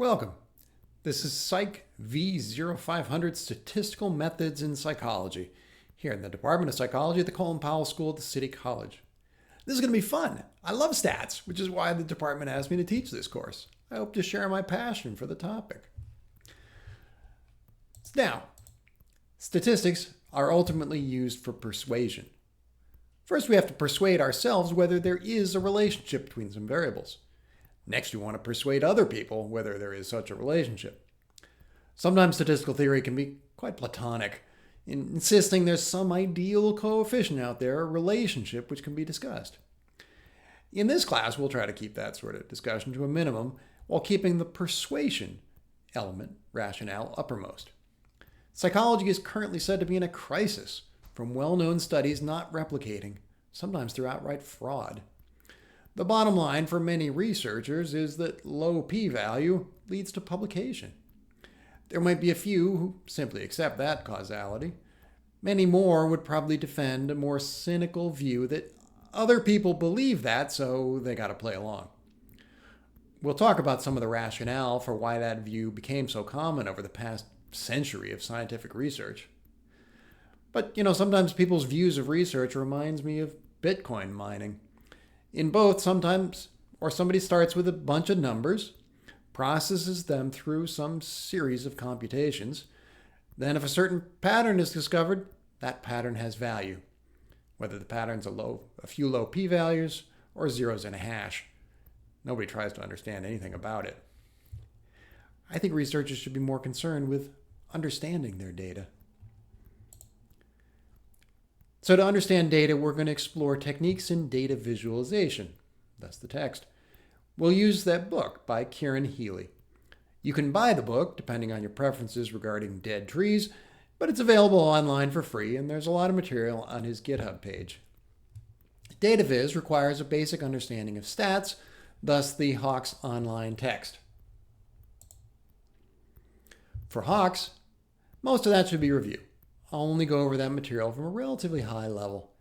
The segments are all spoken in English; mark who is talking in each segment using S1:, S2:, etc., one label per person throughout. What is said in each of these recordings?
S1: Welcome. This is Psych V0500 Statistical Methods in Psychology, here in the Department of Psychology at the Colin Powell School at the City College. This is going to be fun. I love stats, which is why the department asked me to teach this course. I hope to share my passion for the topic. Now, statistics are ultimately used for persuasion. First, we have to persuade ourselves whether there is a relationship between some variables. Next, we want to persuade other people whether there is such a relationship. Sometimes statistical theory can be quite platonic, insisting there's some ideal coefficient out there, a relationship which can be discussed. In this class, we'll try to keep that sort of discussion to a minimum while keeping the persuasion element, rationale, uppermost. Psychology is currently said to be in a crisis from well-known studies not replicating, sometimes through outright fraud. The bottom line for many researchers is that low p-value leads to publication. There might be a few who simply accept that causality. Many more would probably defend a more cynical view that other people believe that, so they got to play along. We'll talk about some of the rationale for why that view became so common over the past century of scientific research. But, sometimes people's views of research reminds me of Bitcoin mining. In both, somebody starts with a bunch of numbers, processes them through some series of computations. Then if a certain pattern is discovered, that pattern has value, whether the pattern's a few low p-values or zeros in a hash. Nobody tries to understand anything about it. I think researchers should be more concerned with understanding their data. So to understand data, we're going to explore techniques in data visualization. That's the text. We'll use that book by Kieran Healy. You can buy the book, depending on your preferences regarding dead trees, but it's available online for free, and there's a lot of material on his GitHub page. Data viz requires a basic understanding of stats, thus the Hawks online text. For Hawks, most of that should be review. I'll only go over that material from a relatively high level.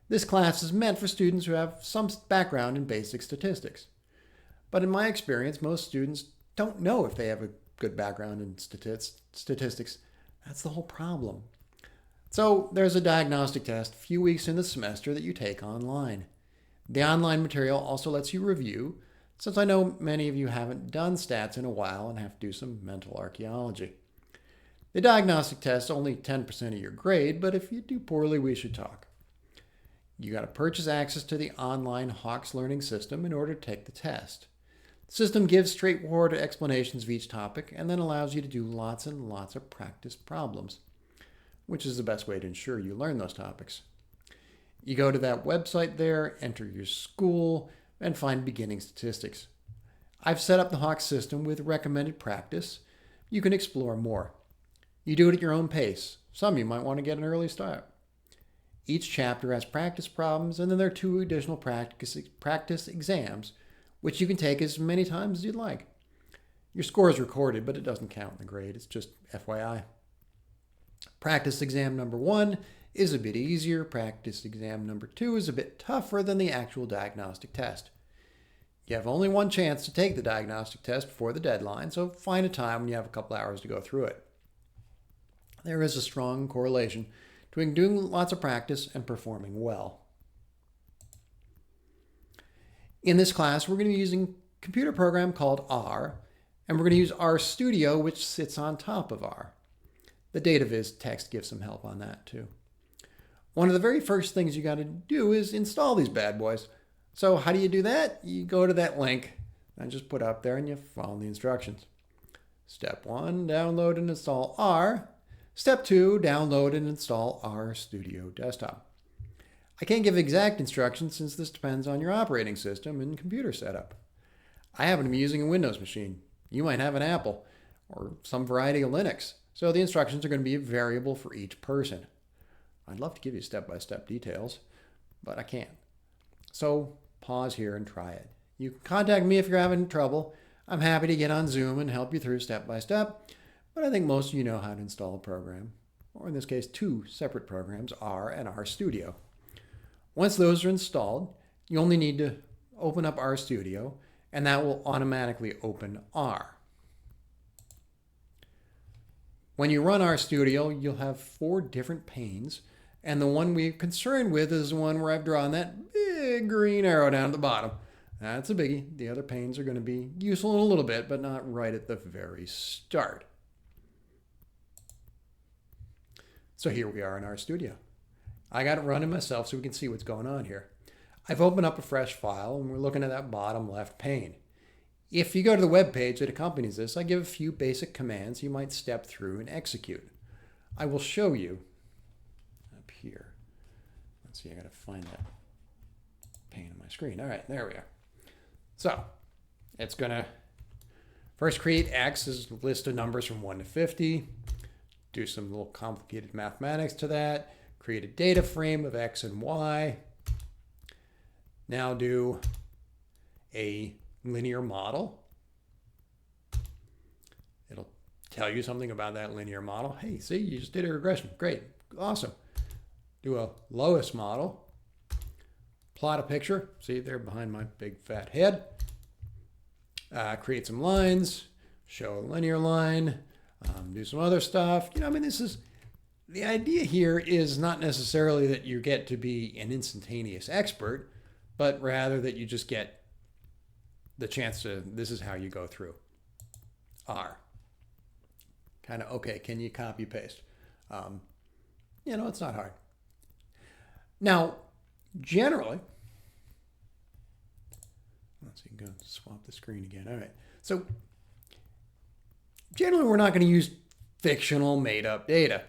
S1: This class is meant for students who have some background in basic statistics. But in my experience, most students don't know if they have a good background in statistics. That's the whole problem. So there's a diagnostic test a few weeks in the semester that you take online. The online material also lets you review, since I know many of you haven't done stats in a while and have to do some mental archaeology. The diagnostic test is only 10% of your grade, but if you do poorly, we should talk. You got to purchase access to the online Hawks learning system in order to take the test. The system gives straightforward explanations of each topic and then allows you to do lots and lots of practice problems, which is the best way to ensure you learn those topics. You go to that website there, enter your school, and find beginning statistics. I've set up the Hawks system with recommended practice. You can explore more. You do it at your own pace. Some of you might want to get an early start. Each chapter has practice problems, and then there are 2 additional practice exams, which you can take as many times as you'd like. Your score is recorded, but it doesn't count in the grade. It's just FYI. Practice exam number 1 is a bit easier. Practice exam number 2 is a bit tougher than the actual diagnostic test. You have only one chance to take the diagnostic test before the deadline, so find a time when you have a couple hours to go through it. There is a strong correlation between doing lots of practice and performing well. In this class, we're going to be using a computer program called R, and we're going to use R Studio, which sits on top of R. The DataViz text gives some help on that too. One of the very first things you got to do is install these bad boys. So how do you do that? You go to that link I just put up there and you follow the instructions. Step 1, download and install R. Step 2, download and install R Studio Desktop. I can't give exact instructions since this depends on your operating system and computer setup. I happen to be using a Windows machine. You might have an Apple or some variety of Linux, so the instructions are going to be variable for each person. I'd love to give you step-by-step details, but I can't. So pause here and try it. You can contact me if you're having trouble. I'm happy to get on Zoom and help you through step by step. But I think most of you know how to install a program, or in this case, 2 separate programs, R and R Studio. Once those are installed, you only need to open up R Studio, and that will automatically open R. When you run RStudio, you'll have 4 different panes, and the one we're concerned with is the one where I've drawn that big green arrow down at the bottom. That's a biggie. The other panes are going to be useful in a little bit, but not right at the very start. So here we are in RStudio. I got it running myself so we can see what's going on here. I've opened up a fresh file, and we're looking at that bottom left pane. If you go to the web page that accompanies this, I give a few basic commands you might step through and execute. I will show you up here. Let's see, I got to find that pane on my screen. All right, there we are. So it's going to first create X as a list of numbers from 1 to 50. Do some little complicated mathematics to that. Create a data frame of X and Y. Now do a linear model. It'll tell you something about that linear model. Hey, see, you just did a regression. Great, awesome. Do a lowest model. Plot a picture. See, there behind my big fat head. Create some lines. Show a linear line. Do some other stuff. You know, I mean, this is, the idea here is not necessarily that you get to be an instantaneous expert, but rather that you just get the chance to, this is how you go through R. Kind of, okay, can you copy paste? You know, it's not hard. Now, generally, let's see, go swap the screen again. All right, so generally we're not going to use fictional made-up data.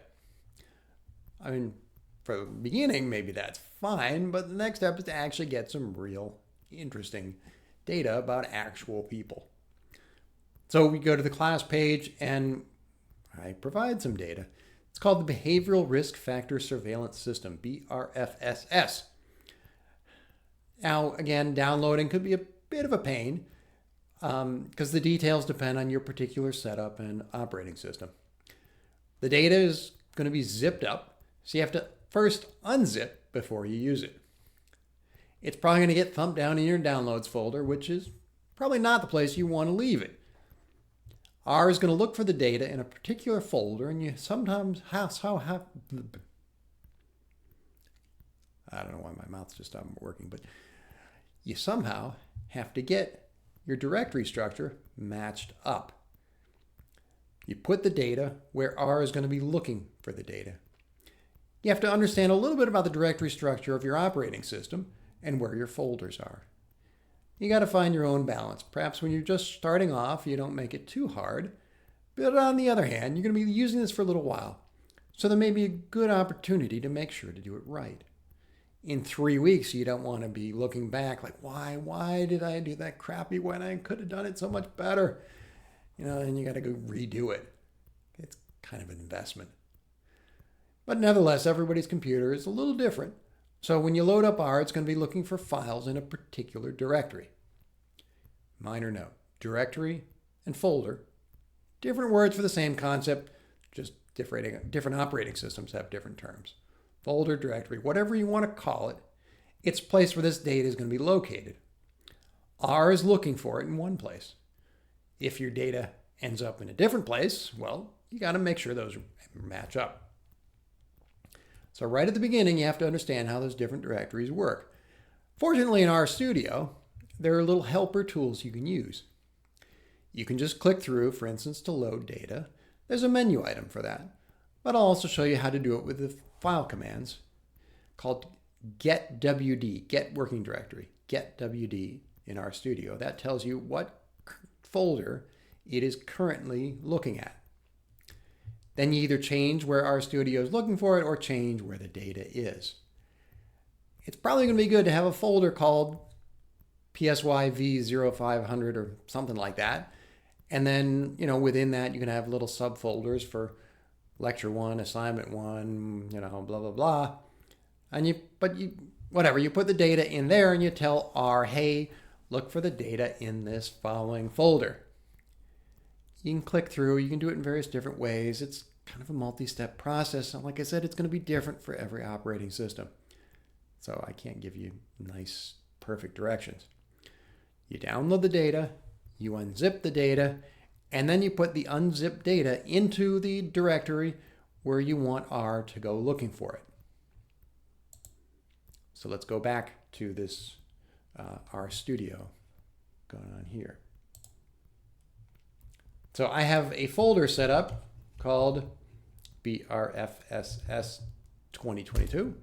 S1: I mean, for the beginning, maybe that's fine, but the next step is to actually get some real interesting data about actual people. So we go to the class page and I provide some data. It's called the Behavioral Risk Factor Surveillance System, BRFSS. Now, again, downloading could be a bit of a pain because the details depend on your particular setup and operating system. The data is going to be zipped up, so you have to first unzip before you use it. It's probably going to get thumped down in your downloads folder, which is probably not the place you want to leave it. R is going to look for the data in a particular folder, and you sometimes have, I don't know why my mouth's just stopped working, but you somehow have to get your directory structure matched up. You put the data where R is going to be looking for the data. You have to understand a little bit about the directory structure of your operating system and where your folders are. You got to find your own balance. Perhaps when you're just starting off, you don't make it too hard. But on the other hand, you're going to be using this for a little while. So there may be a good opportunity to make sure to do it right. In 3 weeks, you don't want to be looking back like, why did I do that crappy when I could have done it so much better? You know, and you got to go redo it. It's kind of an investment. But nevertheless, everybody's computer is a little different. So when you load up R, it's going to be looking for files in a particular directory. Minor note, directory and folder, different words for the same concept, just different operating systems have different terms. Folder, directory, whatever you want to call it, it's a place where this data is going to be located. R is looking for it in one place. If your data ends up in a different place, well, you got to make sure those match up. So right at the beginning, you have to understand how those different directories work. Fortunately, in RStudio, there are little helper tools you can use. You can just click through, for instance, to load data. There's a menu item for that. But I'll also show you how to do it with the file commands called getwd, get working directory, getwd in RStudio. That tells you what folder it is currently looking at. Then you either change where RStudio is looking for it or change where the data is. It's probably going to be good to have a folder called Psy V0500 or something like that. And then, you know, within that, you can have little subfolders for lecture 1, assignment 1, you know, blah, blah, blah. And you put the data in there and you tell R, hey, look for the data in this following folder. You can click through, you can do it in various different ways. It's kind of a multi-step process. And like I said, it's going to be different for every operating system. So I can't give you nice, perfect directions. You download the data, you unzip the data, And then you put the unzipped data into the directory where you want R to go looking for it. So let's go back to this R Studio going on here. So I have a folder set up called BRFSS 2022.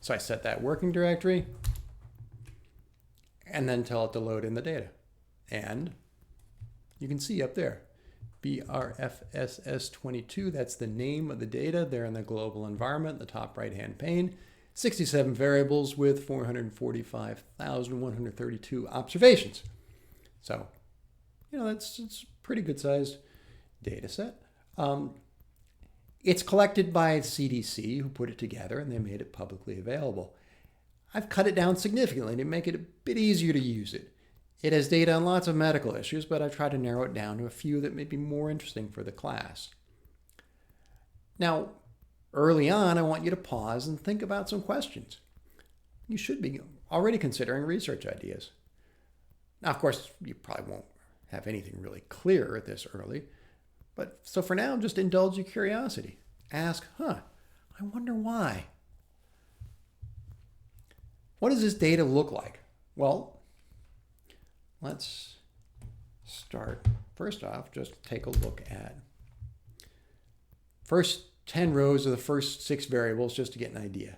S1: So I set that working directory and then tell it to load in the data. And you can see up there, BRFSS22, that's the name of the data there in the global environment, the top right-hand pane. 67 variables with 445,132 observations. So, it's a pretty good sized data set. It's collected by CDC, who put it together, and they made it publicly available. I've cut it down significantly to make it a bit easier to use it. It has data on lots of medical issues, but I've tried to narrow it down to a few that may be more interesting for the class. Now, early on, I want you to pause and think about some questions. You should be already considering research ideas. Now, of course, you probably won't have anything really clear at this early, but so for now, just indulge your curiosity. Ask, I wonder why. What does this data look like? Well, let's start. First off, just take a look at first 10 rows of the first 6 variables just to get an idea.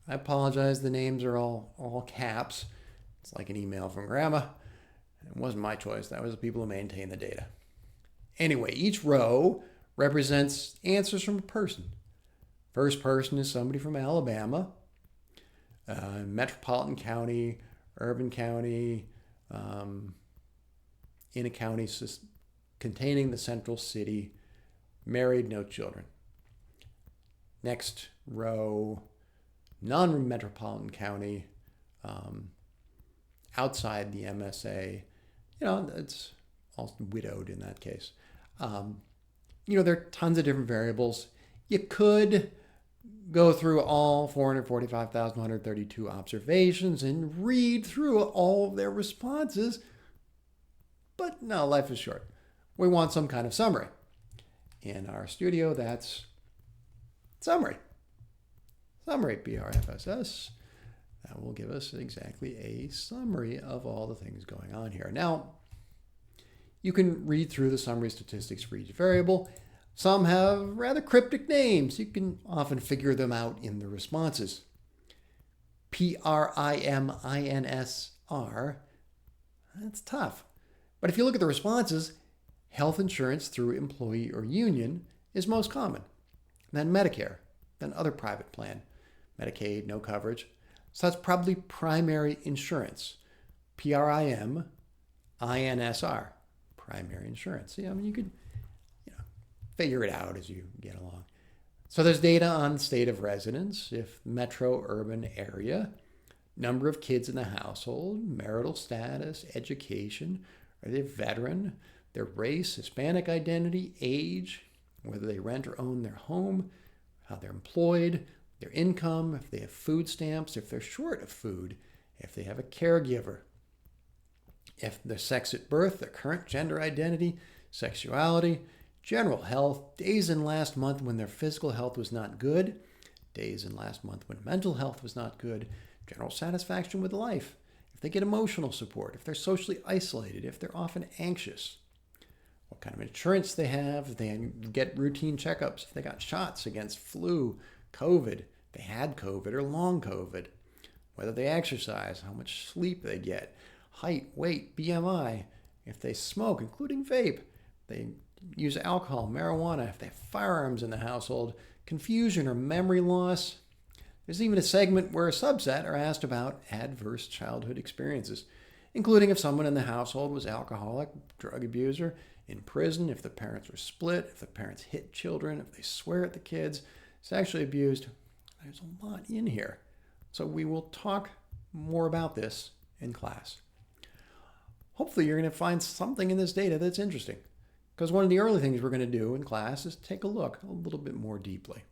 S1: I apologize, the names are all caps. It's like an email from grandma. It wasn't my choice. That was the people who maintain the data. Anyway, each row represents answers from a person. First person is somebody from Alabama, metropolitan county, urban county, in a county containing the central city, married, no children. Next row, non-metropolitan county, outside the MSA. It's also widowed in that case. There are tons of different variables. You could go through all 445,132 observations and read through all of their responses. But no, life is short. We want some kind of summary. In our studio, that's summary. Summary, BRFSS. That will give us exactly a summary of all the things going on here. Now, you can read through the summary statistics for each variable. Some have rather cryptic names. You can often figure them out in the responses. PRIMINSR, that's tough. But if you look at the responses, health insurance through employee or union is most common. Then Medicare, then other private plan. Medicaid, no coverage. So that's probably primary insurance. PRIMINSR, primary insurance. You could figure it out as you get along. So there's data on state of residence, if metro urban area, number of kids in the household, marital status, education, are they veteran, their race, Hispanic identity, age, whether they rent or own their home, how they're employed, their income, if they have food stamps, if they're short of food, if they have a caregiver, if their sex at birth, their current gender identity, sexuality, general health, days in last month when their physical health was not good, days in last month when mental health was not good, general satisfaction with life, if they get emotional support, if they're socially isolated, if they're often anxious, what kind of insurance they have, if they get routine checkups, if they got shots against flu, COVID, if they had COVID or long COVID, whether they exercise, how much sleep they get, height, weight, BMI, if they smoke, including vape, if they use alcohol, marijuana, if they have firearms in the household, confusion or memory loss. There's even a segment where a subset are asked about adverse childhood experiences, including if someone in the household was alcoholic, drug abuser, in prison, if the parents were split, if the parents hit children, if they swear at the kids, sexually abused. There's a lot in here. So we will talk more about this in class. Hopefully you're going to find something in this data that's interesting, because one of the early things we're going to do in class is take a look a little bit more deeply.